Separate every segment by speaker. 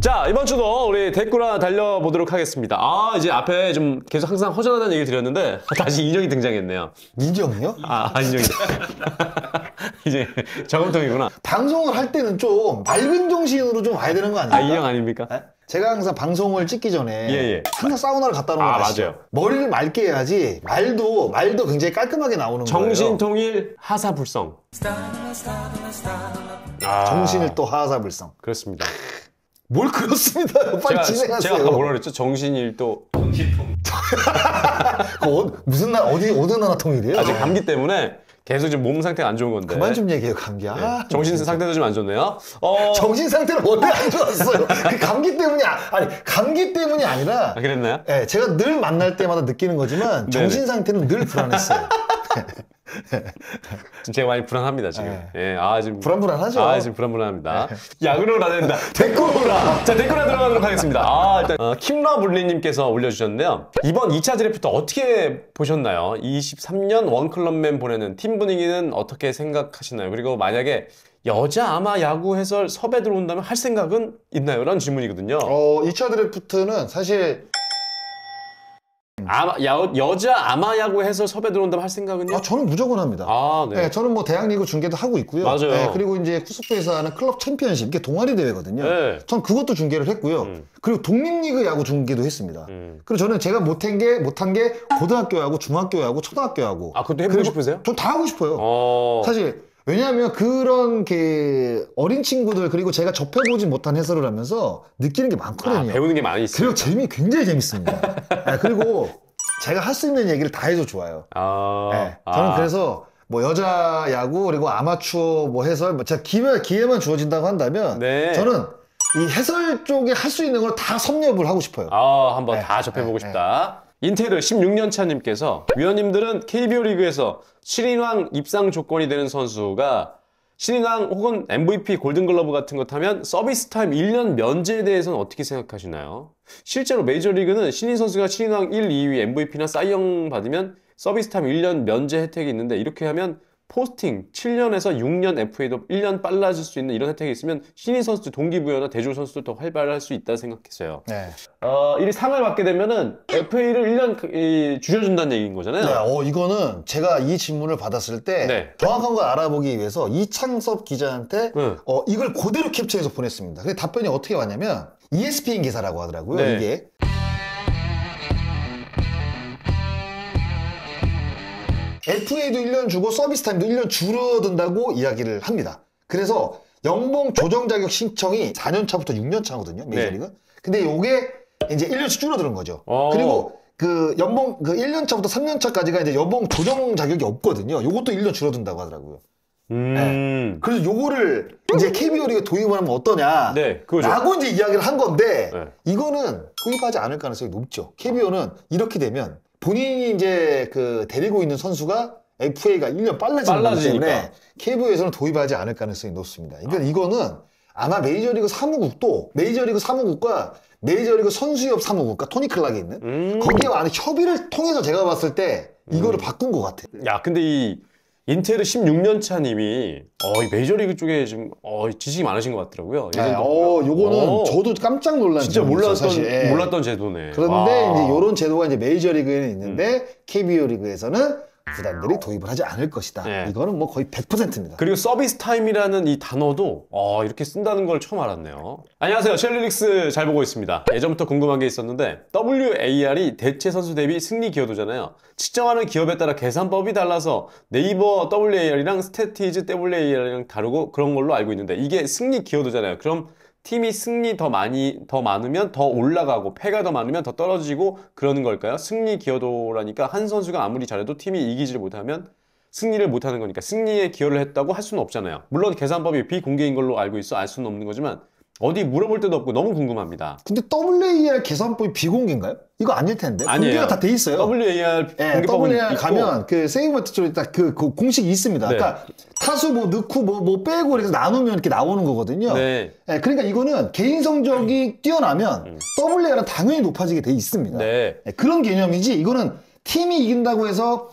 Speaker 1: 자, 이번 주도 우리 댓글 하나 달려보도록 하겠습니다. 아, 이제 앞에 좀 계속 항상 허전하다는 얘기 드렸는데 다시 인형이 등장했네요.
Speaker 2: 인형이요?
Speaker 1: 인형이. 이제 저금통이구나.
Speaker 2: 방송을 할 때는 좀 맑은 정신으로 좀 와야 되는 거 아닙니까?
Speaker 1: 인형 아닙니까?
Speaker 2: 네? 제가 항상 방송을 찍기 전에
Speaker 1: 예.
Speaker 2: 항상 사우나를 갔다 오는 거 아시죠?
Speaker 1: 맞아요.
Speaker 2: 머리를 맑게 해야지 말도 굉장히 깔끔하게 나오는 거예요.
Speaker 1: 정신통일 하사불성.
Speaker 2: 정신을 또 하사불성.
Speaker 1: 그렇습니다.
Speaker 2: 뭘 그렇습니다. 빨리 진행하세요.
Speaker 1: 제가 아까 뭐라 그랬죠? 정신일도
Speaker 3: 정신통.
Speaker 2: 무슨 날 어느 나라 통일이에요?
Speaker 1: 아직 감기 때문에 계속 지금 몸 상태가 안 좋은 건데.
Speaker 2: 그만 좀 얘기해요, 감기야.
Speaker 1: 네. 정신 상태도 좀 안 좋네요.
Speaker 2: 정신 상태는 원래 안 좋았어요. 그 감기 때문이 감기 때문이 아니라.
Speaker 1: 그랬나요?
Speaker 2: 네, 제가 늘 만날 때마다 느끼는 거지만 정신 상태는 늘 불안했어요.
Speaker 1: 지금 제가 많이 불안합니다, 지금.
Speaker 2: 네.
Speaker 1: 지금
Speaker 2: 불안하죠.
Speaker 1: 지금 불안합니다. 야근으로 가야 된다. 댓글로라. 자, 댓글에 들어가도록 하겠습니다. 일단 킴러블리님께서 올려주셨는데요. 이번 2차 드래프트 어떻게 보셨나요? 23년 원클럽맨 보내는 팀 분위기는 어떻게 생각하시나요? 그리고 만약에 여자 아마 야구 해설 섭외 들어온다면 할 생각은 있나요? 라는 질문이거든요.
Speaker 2: 2차 드래프트는 사실
Speaker 1: 여자 아마야구 해설 섭외 들어온다면 할 생각은요?
Speaker 2: 저는 무조건 합니다.
Speaker 1: 네.
Speaker 2: 저는 뭐 대학리그 중계도 하고 있고요.
Speaker 1: 맞아요.
Speaker 2: 네, 그리고 이제 쿠스프에서 하는 클럽 챔피언십, 이게 동아리 대회거든요.
Speaker 1: 네.
Speaker 2: 전 그것도 중계를 했고요. 그리고 독립리그 야구 중계도 했습니다. 그리고 저는 제가 못한 게 고등학교 야구, 중학교 야구, 초등학교 야구.
Speaker 1: 그것도 해보고 싶으세요?
Speaker 2: 전 다 하고 싶어요. 사실 왜냐하면 그런 어린 친구들, 그리고 제가 접해보지 못한 해설을 하면서 느끼는 게 많거든요.
Speaker 1: 배우는 게 많이 있어요.
Speaker 2: 그리고 굉장히 재밌습니다. 그리고 제가 할 수 있는 얘기를 다 해도 좋아요. 저는 그래서 뭐 여자 야구 그리고 아마추어 뭐 해설 제가 기회만 주어진다고 한다면 저는 이 해설 쪽에 할 수 있는 걸 다 섭렵을 하고 싶어요.
Speaker 1: 한번 다 접해보고 싶다. 인테르 16년차님께서 위원님들은 KBO 리그에서 신인왕 입상 조건이 되는 선수가 신인왕 혹은 MVP 골든글러브 같은 거 타면 서비스 타임 1년 면제에 대해서는 어떻게 생각하시나요? 실제로 메이저리그는 신인 선수가 신인왕 1, 2위 MVP나 사이영 받으면 서비스 타임 1년 면제 혜택이 있는데 이렇게 하면 포스팅 7년에서 6년 FA도 1년 빨라질 수 있는 이런 혜택이 있으면 신인 선수들 동기부여나 대졸 선수들 더 활발할 수 있다 생각했어요. 이 상을 받게 되면은 FA를 1년 줄여준다는 얘기인 거잖아요.
Speaker 2: 이거는 제가 이 질문을 받았을 때 정확한 걸 알아보기 위해서 이창섭 기자한테 이걸 그대로 캡처해서 보냈습니다. 근데 답변이 어떻게 왔냐면 ESPN 기사라고 하더라고요. 이게 FA도 1년 주고 서비스 타임도 1년 줄어든다고 이야기를 합니다. 그래서 연봉 조정 자격 신청이 4년차부터 6년차거든요, 메이저리그. 근데 요게 이제 1년씩 줄어드는 거죠. 그리고 그 연봉 1년차부터 3년차까지가 이제 연봉 조정 자격이 없거든요. 요것도 1년 줄어든다고 하더라고요. 그래서 요거를 이제 KBO 리그에 도입을 하면 어떠냐 라고 이제 이야기를 한 건데 이거는 도입하지 않을 가능성이 높죠. KBO는 이렇게 되면 본인이 이제 데리고 있는 선수가 FA가 1년 빨라지는 거기 때문에 KBO에서는 도입하지 않을 가능성이 높습니다. 그러니까 이거는 아마 메이저리그 사무국도 메이저리그 사무국과 메이저리그 선수협 사무국과 토니 클락에 있는 거기에 많은 협의를 통해서 제가 봤을 때 이거를 바꾼 것 같아요.
Speaker 1: 근데 이 인테르 16년차님이 메이저리그 쪽에 지금 지식이 많으신 것 같더라고요.
Speaker 2: 요거는 저도 깜짝 놀란
Speaker 1: 진짜 몰랐던 제도네.
Speaker 2: 그런데 이제 이런 제도가 이제 메이저리그에는 있는데 KBO 리그에서는 구단들이 도입을 하지 않을 것이다. 이거는 뭐 거의 100%입니다.
Speaker 1: 그리고 서비스 타임이라는 이 단어도 이렇게 쓴다는 걸 처음 알았네요. 안녕하세요. 셸리릭스 잘 보고 있습니다. 예전부터 궁금한 게 있었는데 WAR이 대체 선수 대비 승리 기여도잖아요. 측정하는 기업에 따라 계산법이 달라서 네이버 WAR이랑 스태티즈 WAR이랑 다르고 그런 걸로 알고 있는데 이게 승리 기여도잖아요. 그럼 팀이 승리 더 많으면 더 올라가고 패가 더 많으면 더 떨어지고 그러는 걸까요? 승리 기여도라니까 한 선수가 아무리 잘해도 팀이 이기지를 못하면 승리를 못하는 거니까 승리에 기여를 했다고 할 수는 없잖아요. 물론 계산법이 비공개인 걸로 알고 있어 알 수는 없는 거지만 어디 물어볼 데도 없고 너무 궁금합니다.
Speaker 2: 근데 WAR 계산법이 비공개인가요? 이거 아닐 텐데.
Speaker 1: 아니에요.
Speaker 2: 공개가 다 돼 있어요.
Speaker 1: WAR 공개법은
Speaker 2: WAR 가면 그 세이브먼트 쪽에 딱 그 공식이 있습니다. 그러니까 타수 뭐 넣고 뭐 빼고 이렇게 나누면 이렇게 나오는 거거든요. 그러니까 이거는 개인 성적이 뛰어나면 WAR은 당연히 높아지게 돼 있습니다. 그런 개념이지 이거는 팀이 이긴다고 해서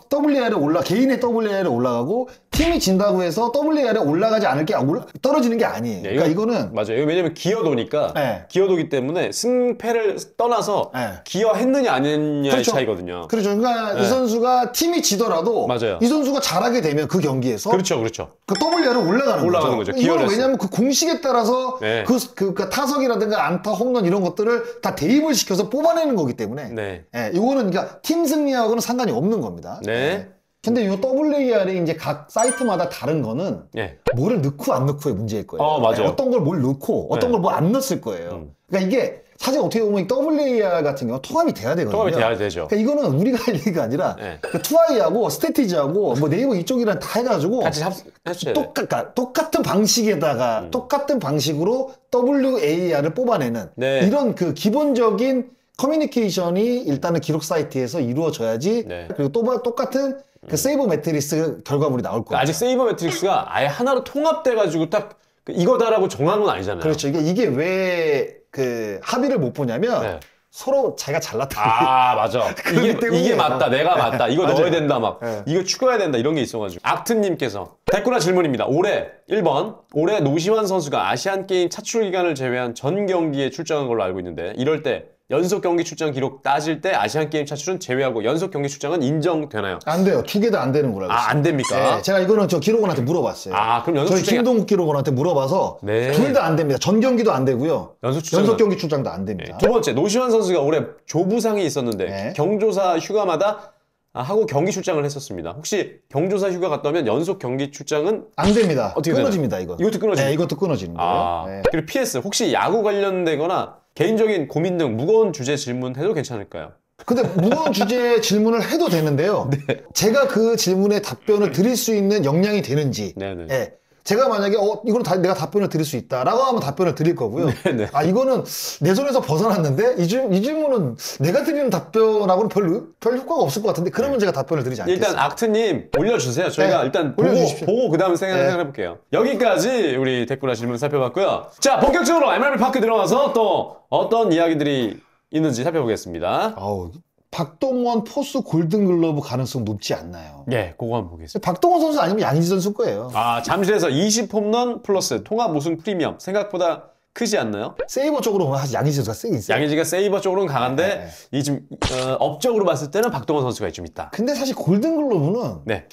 Speaker 2: 개인의 WAR에 올라가고 팀이 진다고 해서 WAR에 올라가지 않을 게 떨어지는 게 아니에요.
Speaker 1: 네,
Speaker 2: 그러니까 이거는
Speaker 1: 맞아요. 이거 왜냐면 기여도니까
Speaker 2: 네.
Speaker 1: 기여도기 때문에 승패를 떠나서
Speaker 2: 네.
Speaker 1: 기여했느냐 안 했느냐의
Speaker 2: 그렇죠.
Speaker 1: 차이거든요.
Speaker 2: 그렇죠. 그러니까
Speaker 1: 네.
Speaker 2: 이 선수가 팀이 지더라도
Speaker 1: 맞아요.
Speaker 2: 이 선수가 잘하게 되면 그 경기에서
Speaker 1: 그렇죠.
Speaker 2: 그 WAR에 올라가는 거죠.
Speaker 1: 기여를
Speaker 2: 이거는
Speaker 1: 했어요.
Speaker 2: 왜냐하면 그 공식에 따라서
Speaker 1: 네.
Speaker 2: 그 타석이라든가 안타, 홈런 이런 것들을 다 대입을 시켜서 뽑아내는 거기 때문에
Speaker 1: 네.
Speaker 2: 예, 이거는 그러니까 팀 승리하고는 상관이 없는 겁니다.
Speaker 1: 네.
Speaker 2: 예. 근데 이 WAR이 이제 각 사이트마다 다른 거는
Speaker 1: 네.
Speaker 2: 뭐를 넣고 안 넣고의 문제일 거예요.
Speaker 1: 맞아요.
Speaker 2: 예, 어떤 걸 뭘 넣고 어떤
Speaker 1: 네.
Speaker 2: 걸 뭐 안 넣었을 거예요. 그러니까 이게 사실 어떻게 보면 이 WAR 같은 경우 통합이 돼야 되거든요.
Speaker 1: 통합이 돼야 되죠.
Speaker 2: 그러니까 이거는 우리가 할 얘기가 아니라
Speaker 1: 네.
Speaker 2: 그 투아이하고 스태티지하고 뭐 네이버 이쪽이랑 다 해가지고
Speaker 1: 같이 해주셔야 돼요.
Speaker 2: 똑같은 방식에다가 똑같은 방식으로 WAR을 뽑아내는
Speaker 1: 네.
Speaker 2: 이런 그 기본적인 커뮤니케이션이 일단은 기록 사이트에서 이루어져야지
Speaker 1: 네.
Speaker 2: 그리고 또 똑같은 그 세이버 매트리스 결과물이 나올 거예요.
Speaker 1: 아직 세이버 매트릭스가 아예 하나로 통합돼가지고 딱 이거다라고 정한 건 아니잖아요.
Speaker 2: 그렇죠. 이게 왜 그 합의를 못 보냐면
Speaker 1: 네.
Speaker 2: 서로 자기가 잘났다.
Speaker 1: 맞아.
Speaker 2: 그렇기 때문에.
Speaker 1: 이게 맞다. 내가 맞다. 이거
Speaker 2: 맞아요.
Speaker 1: 넣어야 된다. 막.
Speaker 2: 네.
Speaker 1: 이거 추가해야 된다. 이런 게 있어가지고. 악트님께서 댓글화 질문입니다. 올해 1번. 올해 노시환 선수가 아시안게임 차출 기간을 제외한 전 경기에 출장한 걸로 알고 있는데 이럴 때 연속 경기 출장 기록 따질 때 아시안게임 차출은 제외하고 연속 경기 출장은 인정되나요?
Speaker 2: 안 돼요. 두 개 다 안 되는 걸로 알고 있어요.
Speaker 1: 안 됩니까?
Speaker 2: 네, 제가 이거는 저 기록원한테 물어봤어요.
Speaker 1: 그럼 연속
Speaker 2: 저희
Speaker 1: 출장이
Speaker 2: 김동국 기록원한테 물어봐서
Speaker 1: 네.
Speaker 2: 둘 다 안 됩니다. 전 경기도 안 되고요.
Speaker 1: 연속 출장
Speaker 2: 연속 경기 출장도 안 됩니다.
Speaker 1: 두 번째, 노시환 선수가 올해 조부상이 있었는데
Speaker 2: 네.
Speaker 1: 경조사 휴가마다 하고 경기 출장을 했었습니다. 혹시 경조사 휴가 갔다 오면 연속 경기 출장은
Speaker 2: 안 됩니다.
Speaker 1: 어떻게
Speaker 2: 끊어집니다, 이거.
Speaker 1: 이것도 끊어집니까?
Speaker 2: 네, 이것도 끊어지는 거예요. 네.
Speaker 1: 그리고 PS, 혹시 야구 관련되거나 개인적인 고민 등 무거운 주제 질문해도 괜찮을까요?
Speaker 2: 근데 무거운 주제 질문을 해도 되는데요.
Speaker 1: 네.
Speaker 2: 제가 그 질문에 답변을 드릴 수 있는 역량이 되는지.
Speaker 1: 네네.
Speaker 2: 예. 제가 만약에 이거는 내가 답변을 드릴 수 있다라고 하면 답변을 드릴 거고요.
Speaker 1: 네네.
Speaker 2: 이거는 내 손에서 벗어났는데 이 질문은 내가 드리는 답변하고는 별 효과가 없을 것 같은데 그러면 제가 답변을 드리지 않겠습니다.
Speaker 1: 일단 악트님 올려주세요. 저희가
Speaker 2: 네,
Speaker 1: 일단
Speaker 2: 올려주십시오.
Speaker 1: 보고 그 다음
Speaker 2: 네.
Speaker 1: 생각해볼게요. 여기까지 우리 댓글과 질문 살펴봤고요. 자, 본격적으로 MLB 파크 들어가서 또 어떤 이야기들이 있는지 살펴보겠습니다.
Speaker 2: 박동원 포수 골든글러브 가능성 높지 않나요?
Speaker 1: 예, 그거 한번 보겠습니다.
Speaker 2: 박동원 선수 아니면 양의지 선수일 거예요.
Speaker 1: 잠실에서 20홈런 플러스 통합 우승 프리미엄 생각보다 크지 않나요?
Speaker 2: 세이버 쪽으로 보면 사실 양의지 선수가 세긴 있어요.
Speaker 1: 양의지가 세이버 쪽으로는 강한데
Speaker 2: 네.
Speaker 1: 이 지금 업적으로 봤을 때는 박동원 선수가 좀 있다.
Speaker 2: 근데 사실 골든글러브는
Speaker 1: 네.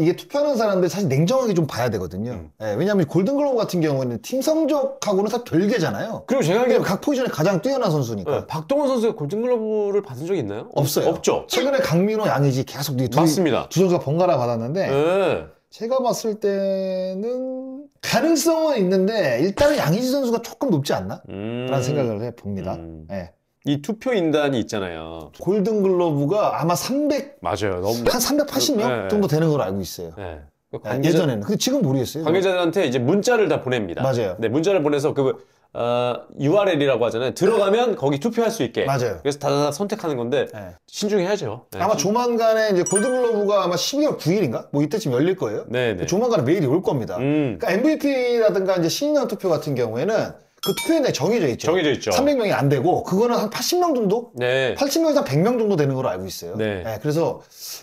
Speaker 2: 이게 투표하는 사람들 사실 냉정하게 좀 봐야 되거든요. 예, 왜냐하면 골든글러브 같은 경우에는 팀 성적하고는 다 별개잖아요.
Speaker 1: 그리고 제가 알기로
Speaker 2: 각 포지션에 가장 뛰어난 선수니까.
Speaker 1: 박동원 선수가 골든글러브를 받은 적이 있나요?
Speaker 2: 없어요.
Speaker 1: 없죠.
Speaker 2: 최근에 강민호, 양의지 계속
Speaker 1: 맞습니다.
Speaker 2: 두 선수가 번갈아 받았는데
Speaker 1: 네.
Speaker 2: 제가 봤을 때는 가능성은 있는데 일단은 양의지 선수가 조금 높지 않나? 라는 생각을 해봅니다. 예.
Speaker 1: 이 투표 인단이 있잖아요.
Speaker 2: 골든글러브가 아마
Speaker 1: 맞아요. 너무
Speaker 2: 한 380명
Speaker 1: 네.
Speaker 2: 정도 되는 걸로 알고 있어요.
Speaker 1: 네.
Speaker 2: 예전에는. 근데 지금 모르겠어요.
Speaker 1: 관계자들한테 이제 문자를 다 보냅니다.
Speaker 2: 맞아요.
Speaker 1: 네, 문자를 보내서 URL이라고 하잖아요. 들어가면 거기 투표할 수 있게.
Speaker 2: 맞아요.
Speaker 1: 그래서 다 선택하는 건데
Speaker 2: 네.
Speaker 1: 신중해야죠. 네.
Speaker 2: 아마 조만간에 이제 골든글러브가 아마 12월 9일인가? 뭐 이때쯤 열릴 거예요.
Speaker 1: 네네.
Speaker 2: 조만간에 메일이 올 겁니다. 그러니까 MVP라든가 이제 신인왕 투표 같은 경우에는 그 투표인에 정해져 있죠.
Speaker 1: 정해져 있죠.
Speaker 2: 300명이 안 되고 그거는 한 80명 정도?
Speaker 1: 네.
Speaker 2: 80명에서 한 100명 정도 되는 걸로 알고 있어요.
Speaker 1: 네.
Speaker 2: 그래서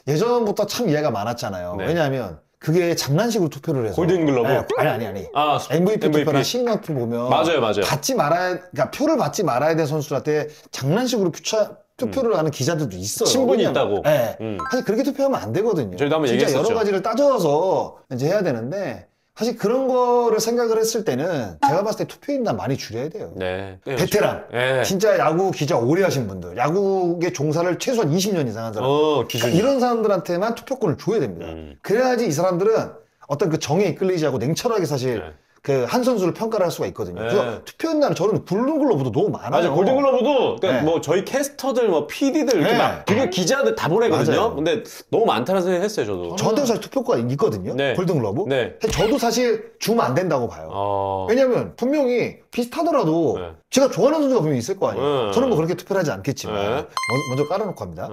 Speaker 2: 예전부터 참 이해가 많았잖아요.
Speaker 1: 네.
Speaker 2: 왜냐하면 그게 장난식으로 투표를 해서
Speaker 1: 골든글러브?
Speaker 2: 아니. MVP 투표나 신인왕 투표 보면
Speaker 1: 맞아요.
Speaker 2: 그러니까 표를 받지 말아야 될 선수한테 장난식으로 투표를 하는 기자들도 있어요.
Speaker 1: 친분이
Speaker 2: 왜냐면,
Speaker 1: 있다고.
Speaker 2: 네. 사실 그렇게 투표하면 안 되거든요.
Speaker 1: 저희도 한번
Speaker 2: 진짜
Speaker 1: 얘기했었죠.
Speaker 2: 여러 가지를 따져서 이제 해야 되는데 사실 그런 거를 생각을 했을 때는 제가 봤을 때 투표인단 많이 줄여야 돼요.
Speaker 1: 네.
Speaker 2: 베테랑,
Speaker 1: 네.
Speaker 2: 진짜 야구 기자 오래 하신 분들, 야구의 종사를 최소한 20년 이상 한 사람,
Speaker 1: 기준.
Speaker 2: 이런 사람들한테만 투표권을 줘야 됩니다. 그래야지 이 사람들은 어떤 그 정에 이끌리지 않고 냉철하게 사실
Speaker 1: 네.
Speaker 2: 그 한 선수를 평가를 할 수가 있거든요.
Speaker 1: 네.
Speaker 2: 그래서 투표인단은 저는 골든글러브도 너무 많아요.
Speaker 1: 맞아. 골든글러브도 그러니까
Speaker 2: 네.
Speaker 1: 뭐 저희 캐스터들, 뭐 PD들 이렇게
Speaker 2: 네.
Speaker 1: 막 그게 기자들 다 보내거든요.
Speaker 2: 맞아요.
Speaker 1: 근데 너무 많다는 생각 했어요, 저도.
Speaker 2: 저도 사실 투표권이 있거든요.
Speaker 1: 네.
Speaker 2: 골든글러브.
Speaker 1: 네.
Speaker 2: 저도 사실 주면 안 된다고 봐요.
Speaker 1: 네.
Speaker 2: 왜냐면 분명히 비슷하더라도
Speaker 1: 네.
Speaker 2: 제가 좋아하는 선수가 분명히 있을 거 아니에요.
Speaker 1: 네.
Speaker 2: 저는 뭐 그렇게 투표를 하지 않겠지만
Speaker 1: 네.
Speaker 2: 먼저 깔아놓고 합니다.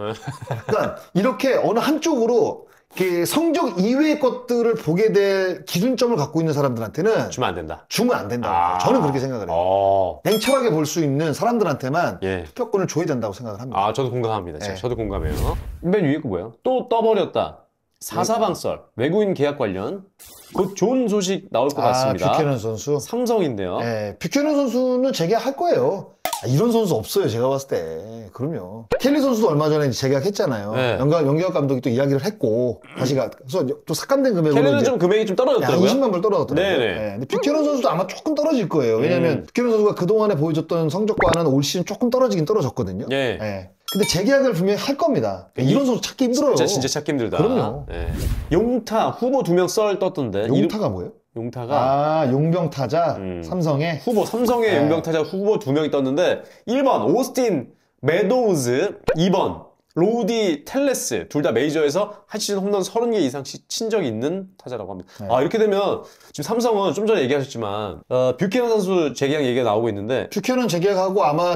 Speaker 2: 그러니까 이렇게 어느 한쪽으로 그 성적 이외의 것들을 보게 될 기준점을 갖고 있는 사람들한테는
Speaker 1: 주면 안 된다.
Speaker 2: 주면 안 된다. 저는 그렇게 생각을 해요. 냉철하게 볼 수 있는 사람들한테만
Speaker 1: 예.
Speaker 2: 투표권을 줘야 된다고 생각을 합니다.
Speaker 1: 아, 저도 공감합니다. 진짜.
Speaker 2: 네.
Speaker 1: 저도 공감해요. 맨 위에 거 뭐예요? 또 떠버렸다. 사사방설, 외국인 계약 관련 곧 좋은 소식 나올 것 같습니다.
Speaker 2: 뷰캐넌 선수.
Speaker 1: 삼성인데요.
Speaker 2: 네, 뷰캐넌 선수는 재계약할 거예요. 이런 선수 없어요, 제가 봤을 때. 그럼요. 켈리 선수도 얼마 전에 재계약했잖아요.
Speaker 1: 네.
Speaker 2: 영기혁 감독이 또 이야기를 했고, 다시 그래서 또 삭감된 금액으로.
Speaker 1: 켈리는 좀 금액이 좀 떨어졌더라고요.
Speaker 2: 20만 불 떨어졌더라고요.
Speaker 1: 네네.
Speaker 2: 네, 근데 뷰캐넌 선수도 아마 조금 떨어질 거예요. 왜냐면 뷰캐넌 선수가 그동안에 보여줬던 성적과는 올 시즌 조금 떨어지긴 떨어졌거든요.
Speaker 1: 예.
Speaker 2: 네. 근데 재계약을 분명히 할 겁니다. 이런 선수 찾기 힘들어요.
Speaker 1: 진짜 찾기 힘들다.
Speaker 2: 그럼요.
Speaker 1: 예. 용타 후보 2명 썰 떴던데.
Speaker 2: 용타가 뭐예요?
Speaker 1: 용타가
Speaker 2: 용병 타자 삼성의
Speaker 1: 후보 삼성의
Speaker 2: 네.
Speaker 1: 용병 타자 후보 2명이 떴는데 1번 오스틴 매도우즈, 2번 로디 텔레스, 둘 다 메이저에서 한 시즌 홈런 30개 이상씩 친 적이 있는 타자라고 합니다.
Speaker 2: 네.
Speaker 1: 아, 이렇게 되면 지금 삼성은 좀 전에 얘기하셨지만 뷰캐넌 선수 재계약 얘기가 나오고 있는데
Speaker 2: 뷰캐넌 재계약하고 아마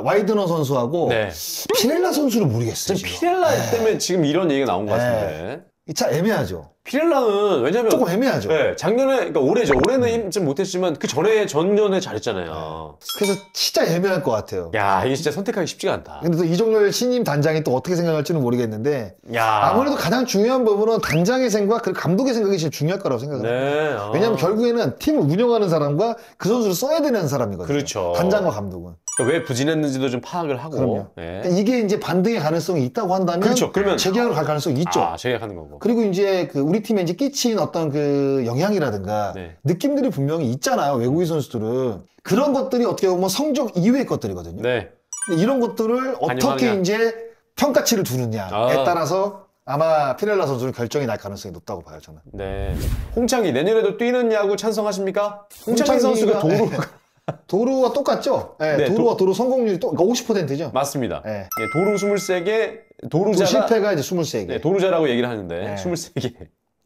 Speaker 2: 와이드너 선수하고
Speaker 1: 네.
Speaker 2: 피렐라 선수를 모르겠어요.
Speaker 1: 지금
Speaker 2: 지금.
Speaker 1: 피렐라 때문에 지금 이런 얘기가 나온 것 같은데
Speaker 2: 이 차 애매하죠.
Speaker 1: 피렐라는 왜냐면
Speaker 2: 조금 애매하죠.
Speaker 1: 네, 작년에 그러니까 올해죠. 올해는 힘좀 못했지만 그 전에 전년에 잘했잖아요.
Speaker 2: 그래서 진짜 애매할 것 같아요.
Speaker 1: 야, 이게 진짜 선택하기 쉽지가 않다.
Speaker 2: 근데 또 이종렬 신임 단장이 또 어떻게 생각할지는 모르겠는데
Speaker 1: 야,
Speaker 2: 아무래도 가장 중요한 부분은 단장의 생각 그리고 감독의 생각이 제일 중요할 거라고 생각을 해요.
Speaker 1: 네.
Speaker 2: 왜냐하면 결국에는 팀을 운영하는 사람과 그 선수를 써야 되는 사람이거든요.
Speaker 1: 그렇죠.
Speaker 2: 단장과 감독은.
Speaker 1: 그러니까 왜 부진했는지도 좀 파악을 하고.
Speaker 2: 그럼요.
Speaker 1: 네.
Speaker 2: 그러니까 이게 이제 반등의 가능성이 있다고 한다면
Speaker 1: 그렇죠. 그러면
Speaker 2: 재계약으로 갈 가능성이 있죠.
Speaker 1: 아, 재계약하는 거고.
Speaker 2: 그리고 이제 그 우리 팀에 이제 끼친 어떤 그 영향이라든가
Speaker 1: 네.
Speaker 2: 느낌들이 분명히 있잖아요. 외국인 선수들은. 그런 것들이 어떻게 보면 성적 이외의 것들이거든요.
Speaker 1: 네.
Speaker 2: 근데 이런 것들을 어떻게
Speaker 1: 반영하느냐.
Speaker 2: 이제 평가치를 두느냐에
Speaker 1: 아.
Speaker 2: 따라서 아마 피렐라 선수는 결정이 날 가능성이 높다고 봐요, 저는.
Speaker 1: 네. 홍창기 내년에도 뛰는 야구 찬성하십니까? 홍창기 선수가
Speaker 2: 도루와 똑같죠? 네,
Speaker 1: 네,
Speaker 2: 도루와 도루 성공률이 그러니까 50%죠?
Speaker 1: 맞습니다.
Speaker 2: 네.
Speaker 1: 예, 도루 23개,
Speaker 2: 도루
Speaker 1: 도루자가
Speaker 2: 실패가 이제 23개.
Speaker 1: 네, 도루자라고 얘기를 하는데
Speaker 2: 네.
Speaker 1: 23개.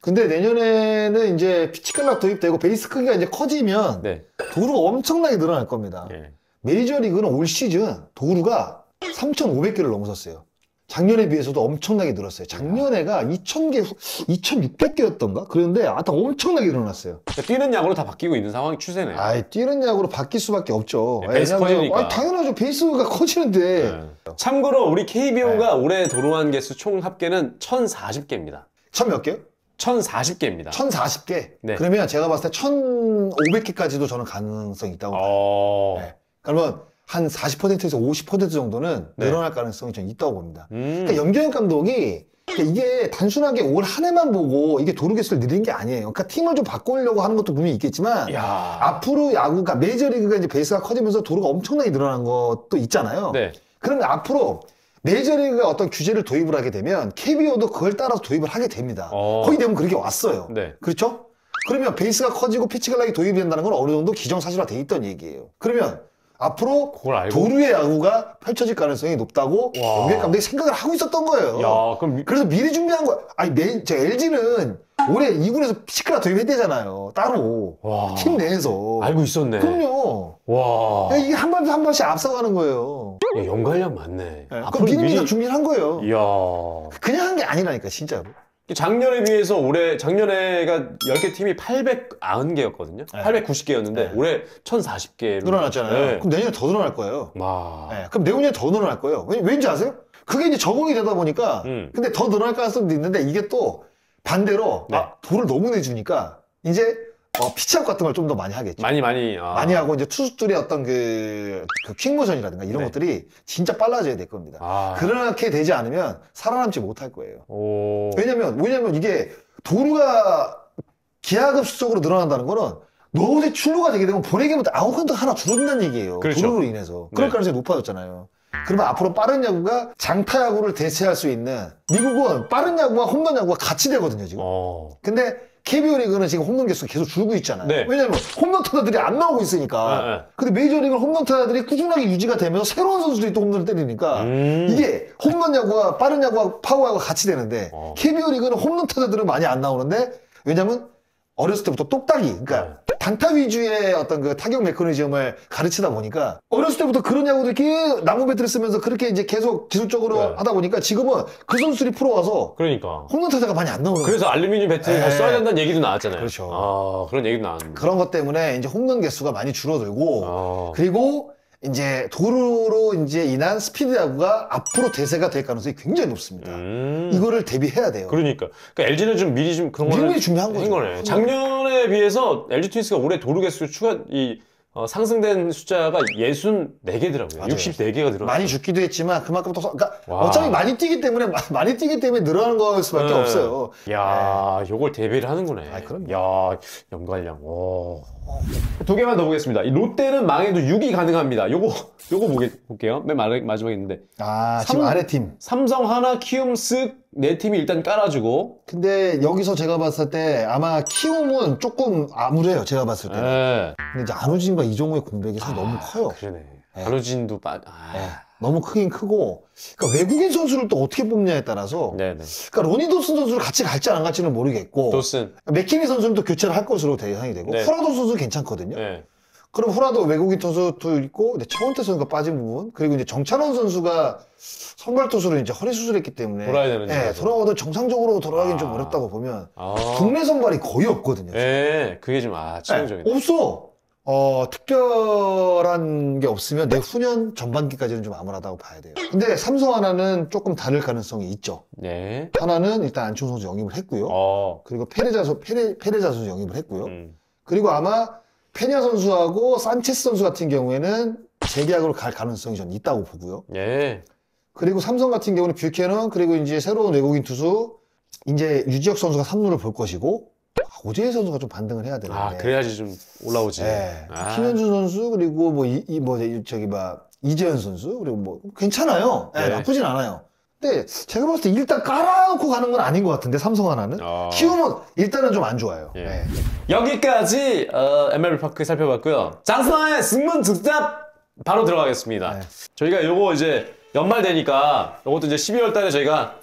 Speaker 2: 근데 내년에는 이제 피치클락 도입되고 베이스 크기가 이제 커지면
Speaker 1: 네.
Speaker 2: 도루가 엄청나게 늘어날 겁니다.
Speaker 1: 예.
Speaker 2: 메이저리그는 올 시즌 도루가 3,500개를 넘어섰어요. 작년에 비해서도 엄청나게 늘었어요. 작년에가 2,000개, 2,600개였던가? 그런데 하여튼 엄청나게 늘어났어요.
Speaker 1: 그러니까 뛰는 야구로 다 바뀌고 있는 상황 추세네요.
Speaker 2: 뛰는 야구로 바뀔 수밖에 없죠.
Speaker 1: 네, 베이스
Speaker 2: 왜냐면,
Speaker 1: 커지니까.
Speaker 2: 당연하죠. 베이스가 커지는데.
Speaker 1: 네. 참고로 우리 KBO가 올해 도루한 개수 총 합계는 1,040개입니다.
Speaker 2: 몇 개요?
Speaker 1: 1,040개입니다.
Speaker 2: 1,040개?
Speaker 1: 네.
Speaker 2: 그러면 제가 봤을 때 1,500개까지도 저는 가능성이 있다고 봐요. 네. 그러면 한 40%에서 50% 정도는
Speaker 1: 네.
Speaker 2: 늘어날 가능성이 좀 있다고 봅니다. 그러니까 염경엽 감독이 그러니까 이게 단순하게 올 한 해만 보고 이게 도루 개수를 늘린 게 아니에요. 그러니까 팀을 좀 바꾸려고 하는 것도 분명히 있겠지만
Speaker 1: 야.
Speaker 2: 앞으로 야구가 메이저리그가 이제 베이스가 커지면서 도루가 엄청나게 늘어난 것도 있잖아요.
Speaker 1: 네.
Speaker 2: 그러면 앞으로 메이저리그가 어떤 규제를 도입을 하게 되면 KBO도 그걸 따라서 도입을 하게 됩니다. 거의 대부분 그렇게 왔어요.
Speaker 1: 네.
Speaker 2: 그렇죠? 그러면 베이스가 커지고 피치클락이 도입이 된다는 건 어느 정도 기정사실화돼 있던 얘기예요. 그러면 앞으로
Speaker 1: 그걸 알고?
Speaker 2: 도루의 야구가 펼쳐질 가능성이 높다고
Speaker 1: 와.
Speaker 2: 염기혁 감독이 생각을 하고 있었던 거예요.
Speaker 1: 야, 그럼
Speaker 2: 그래서 미리 준비한 거야. 아니, LG는 올해 2군에서 피치클락 도입했대잖아요. 따로.
Speaker 1: 와.
Speaker 2: 팀 내에서.
Speaker 1: 알고 있었네.
Speaker 2: 그럼요.
Speaker 1: 와.
Speaker 2: 야, 이게 한 번씩 한 번씩 앞서가는 거예요.
Speaker 1: 야, 연관량 많네.
Speaker 2: 네.
Speaker 1: 앞으로
Speaker 2: 그럼 미리 준비를 한 거예요.
Speaker 1: 이야.
Speaker 2: 그냥 한 게 아니라니까, 진짜로.
Speaker 1: 작년에 비해서 올해 작년에가 10개 팀이 890개였거든요.
Speaker 2: 네.
Speaker 1: 890개였는데
Speaker 2: 네.
Speaker 1: 올해 1040개로
Speaker 2: 늘어났잖아요.
Speaker 1: 네.
Speaker 2: 그럼 내년에 더 늘어날 거예요.
Speaker 1: 와.
Speaker 2: 네. 그럼 내년에 더 늘어날 거예요. 왠지 아세요? 그게 이제 적응이 되다 보니까, 근데 더 늘어날 가능성도 있는데, 이게 또 반대로,
Speaker 1: 네.
Speaker 2: 돌을 너무 내주니까, 이제, 피치업 같은 걸 좀 더 많이 하겠죠.
Speaker 1: 많이
Speaker 2: 많이 하고, 이제 투수들의 어떤 그 퀵모션이라든가 이런
Speaker 1: 네.
Speaker 2: 것들이 진짜 빨라져야 될 겁니다.
Speaker 1: 아.
Speaker 2: 그렇게 되지 않으면 살아남지 못할 거예요.
Speaker 1: 오.
Speaker 2: 왜냐면 이게 도루가 기하급수적으로 늘어난다는 거는 너무 출루가 되게 되면 보내기부터 아웃카운트 하나 줄어든다는 얘기예요.
Speaker 1: 그렇죠.
Speaker 2: 도루로 인해서. 그럴
Speaker 1: 네.
Speaker 2: 가능성이 높아졌잖아요. 그러면 앞으로 빠른 야구가 장타 야구를 대체할 수 있는 미국은 빠른 야구와 홈런 야구가 같이 되거든요, 지금. 근데 KBO 리그는 지금 홈런 개수가 계속 줄고 있잖아요.
Speaker 1: 네.
Speaker 2: 왜냐면 홈런 타자들이 안 나오고 있으니까.
Speaker 1: 네, 네.
Speaker 2: 근데 메이저리그는 홈런 타자들이 꾸준하게 유지가 되면서 새로운 선수들이 또 홈런을 때리니까 이게 홈런 야구와 빠른 야구와 파워 야구가 같이 되는데 KBO 리그는 홈런 타자들은 많이 안 나오는데 왜냐면 어렸을 때부터 똑딱이 그러니까 단타 위주의 어떤 그 타격 메커니즘을 가르치다 보니까 어렸을 때부터 그런 야구도 이렇게 나무 배트를 쓰면서 그렇게 이제 계속 기술적으로
Speaker 1: 네.
Speaker 2: 하다 보니까 지금은 그 선수들이 프로 와서
Speaker 1: 그러니까.
Speaker 2: 홈런 타자가 많이 안 나오는 거예요.
Speaker 1: 그래서 알루미늄 배트를
Speaker 2: 네.
Speaker 1: 다시 써야 된다는 얘기도 나왔잖아요.
Speaker 2: 그렇죠.
Speaker 1: 아, 그런 얘기도 나왔는데.
Speaker 2: 그런 것 때문에 이제 홈런 개수가 많이 줄어들고
Speaker 1: 아.
Speaker 2: 그리고 이제 도루로 이제 인한 스피드 야구가 앞으로 대세가 될 가능성이 굉장히 높습니다. 이거를 대비해야 돼요.
Speaker 1: 그러니까 LG는 좀 미리 좀 그런 거를
Speaker 2: 미리 준비한 거죠.
Speaker 1: 거네. 작년에 비해서 LG 트윈스가 올해 도루 개수 상승된 숫자가 64개더라고요.
Speaker 2: 맞아요.
Speaker 1: 64개가 늘어났어요.
Speaker 2: 많이 죽기도 했지만 그만큼 또 그러니까
Speaker 1: 와.
Speaker 2: 어차피 많이 뛰기 때문에 늘어나는 걸 수밖에
Speaker 1: 네.
Speaker 2: 없어요.
Speaker 1: 야, 요걸 대비를 하는구나.
Speaker 2: 아, 그럼요.
Speaker 1: 야, 연관량. 오. 두 개만 더 보겠습니다. 이 롯데는 망해도 6위 가능합니다. 요거 볼게요. 맨 마지막에 있는데.
Speaker 2: 지금 아래 팀.
Speaker 1: 삼성, 하나, 키움, 쓱, 네 팀이 일단 깔아주고.
Speaker 2: 근데 여기서 제가 봤을 때 아마 키움은 조금 암울해요. 제가 봤을 때.
Speaker 1: 네.
Speaker 2: 근데 이제 안우진과 이종우의 공백이 사실 너무 커요.
Speaker 1: 그러네. 안우진도
Speaker 2: 너무 크긴 크고. 그러니까 외국인 선수를 또 어떻게 뽑냐에 따라서.
Speaker 1: 네네.
Speaker 2: 그러니까 로니 도슨 선수를 같이 갈지 안 갈지는 모르겠고.
Speaker 1: 도슨.
Speaker 2: 맥키니 선수는 또 교체를 할 것으로 예상이 되고.
Speaker 1: 네.
Speaker 2: 후라도 선수 괜찮거든요.
Speaker 1: 네.
Speaker 2: 그럼 후라도 외국인 투수도 있고, 근데 차원태 선수가 빠진 부분, 그리고 이제 정찬원 선수가 선발 투수로 이제 허리 수술했기 때문에
Speaker 1: 돌아야 되는
Speaker 2: 예,
Speaker 1: 거죠.
Speaker 2: 돌아와도 정상적으로 돌아가긴 좀 어렵다고 보면
Speaker 1: 아.
Speaker 2: 국내 선발이 거의 없거든요.
Speaker 1: 네, 그게 좀 치명적이네.
Speaker 2: 없어. 특별한 게 없으면 내후년 전반기까지는 좀 암울하다고 봐야 돼요. 근데 삼성 하나는 조금 다를 가능성이 있죠.
Speaker 1: 네.
Speaker 2: 하나는 일단 안치홍 선수 영입을 했고요. 그리고 페레자 선수 영입을 했고요. 그리고 아마 페냐 선수하고 산체스 선수 같은 경우에는 재계약으로 갈 가능성이 전 있다고 보고요.
Speaker 1: 예.
Speaker 2: 그리고 삼성 같은 경우는 뷰캐넌 그리고 이제 새로운 외국인 투수 이제 유지혁 선수가 3루를 볼 것이고 오재일 선수가 좀 반등을 해야 되는데.
Speaker 1: 그래야지 좀 올라오지.
Speaker 2: 네. 김현준 선수 그리고 이재현 선수 그리고 뭐 괜찮아요. 네,
Speaker 1: 네.
Speaker 2: 나쁘진 않아요. 근데 제가 봤을 때 일단 깔아놓고 가는 건 아닌 것 같은데 삼성 하나는 키움은 일단은 좀 안 좋아요.
Speaker 1: 예.
Speaker 2: 네.
Speaker 1: 여기까지 MLB 파크 살펴봤고요. 장스나의 승문 즉답 바로 들어가겠습니다.
Speaker 2: 네.
Speaker 1: 저희가 요거 이제 연말 되니까 요것도 이제 12월 달에 저희가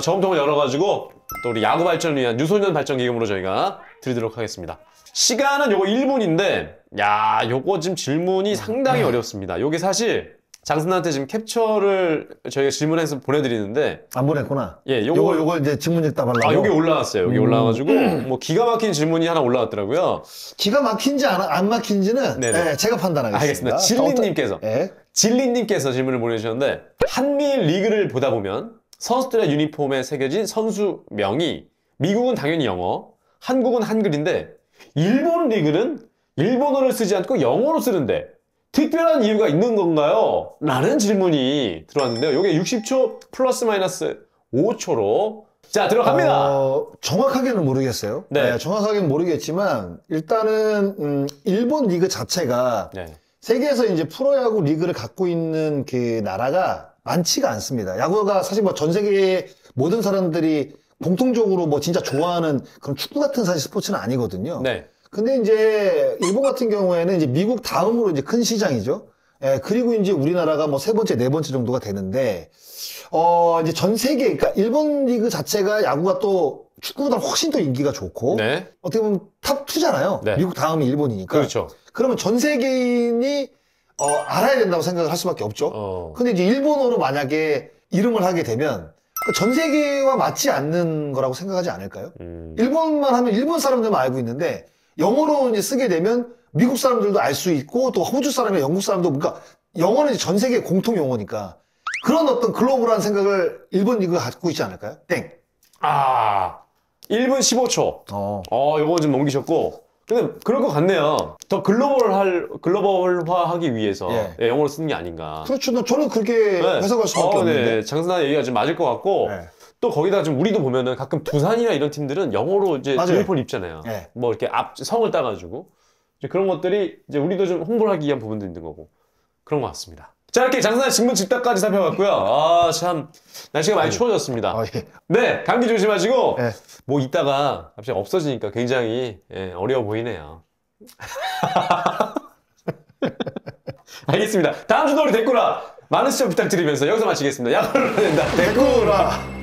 Speaker 1: 저금통을 열어가지고 또 우리 야구 발전을 위한 유소년 발전 기금으로 저희가 드리도록 하겠습니다. 시간은 요거 1분인데 야 요거 지금 질문이 상당히 어렵습니다. 요게 사실 장순한테 지금 캡처를 저희가 질문해서 보내드리는데
Speaker 2: 안 보냈구나.
Speaker 1: 예,
Speaker 2: 요거 이제 질문 읽다 말라고.
Speaker 1: 여기 올라왔어요. 여기 올라와가지고 뭐 기가 막힌 질문이 하나 올라왔더라고요.
Speaker 2: 기가 막힌지 안 막힌지는
Speaker 1: 네네.
Speaker 2: 제가 판단하겠습니다.
Speaker 1: 알겠습니다. 진리님께서
Speaker 2: 네.
Speaker 1: 진리님께서 질문을 보내주셨는데 한미일 리그를 보다 보면 선수들의 유니폼에 새겨진 선수명이 미국은 당연히 영어, 한국은 한글인데 일본 리그는 일본어를 쓰지 않고 영어로 쓰는데 특별한 이유가 있는 건가요? 라는 질문이 들어왔는데요. 이게 60초 플러스 마이너스 5초로 자 들어갑니다.
Speaker 2: 정확하게는 모르겠어요.
Speaker 1: 네.
Speaker 2: 정확하게는 모르겠지만 일단은 일본 리그 자체가
Speaker 1: 네.
Speaker 2: 세계에서 이제 프로야구 리그를 갖고 있는 그 나라가 많지가 않습니다. 야구가 사실 뭐 전 세계의 모든 사람들이 공통적으로 뭐 진짜 좋아하는 그런 축구 같은 사실 스포츠는 아니거든요.
Speaker 1: 네.
Speaker 2: 근데 이제 일본 같은 경우에는 이제 미국 다음으로 이제 큰 시장이죠. 그리고 이제 우리나라가 뭐 세 번째, 네 번째 정도가 되는데, 이제 전 세계, 그러니까 일본 리그 자체가 야구가 또 축구보다 훨씬 더 인기가 좋고,
Speaker 1: 네.
Speaker 2: 어떻게 보면 탑2잖아요.
Speaker 1: 네.
Speaker 2: 미국 다음이 일본이니까.
Speaker 1: 그렇죠.
Speaker 2: 그러면 전 세계인이 알아야 된다고 생각을 할 수밖에 없죠. 근데 이제 일본어로 만약에 이름을 하게 되면 전 세계와 맞지 않는 거라고 생각하지 않을까요? 일본만 하면 일본 사람들만 알고 있는데 영어로 이제 쓰게 되면 미국 사람들도 알 수 있고 또 호주 사람이나 영국 사람도 그러니까 영어는 이제 전 세계 공통 용어니까 그런 어떤 글로벌한 생각을 일본 리그가 갖고 있지 않을까요? 땡.
Speaker 1: 1분 15초. 요거 좀 넘기셨고. 근데 그럴 것 같네요. 더 글로벌화하기 위해서 영어로 쓰는 게 아닌가.
Speaker 2: 그렇죠. 저는 그렇게 해석할 수밖에 없는데.
Speaker 1: 네. 장순환 얘기가 좀 맞을 것 같고. 또 거기다가 좀 우리도 보면은 가끔 두산이나 이런 팀들은 영어로 이제 유니폼 입잖아요. 뭐 이렇게 앞 성을 따가지고 이제 그런 것들이 이제 우리도 좀 홍보를 하기 위한 부분도 있는 거고 그런 것 같습니다. 자 이렇게 장순환 직문 직답까지 살펴봤고요. 참 날씨가 많이 추워졌습니다. 네 감기 조심하시고 뭐 이따가 갑자기 없어지니까 굉장히 어려워 보이네요. 알겠습니다. 다음 주도 우리 데꾸라 많은 시청 부탁드리면서 여기서 마치겠습니다. 야구를 된다 데꾸라.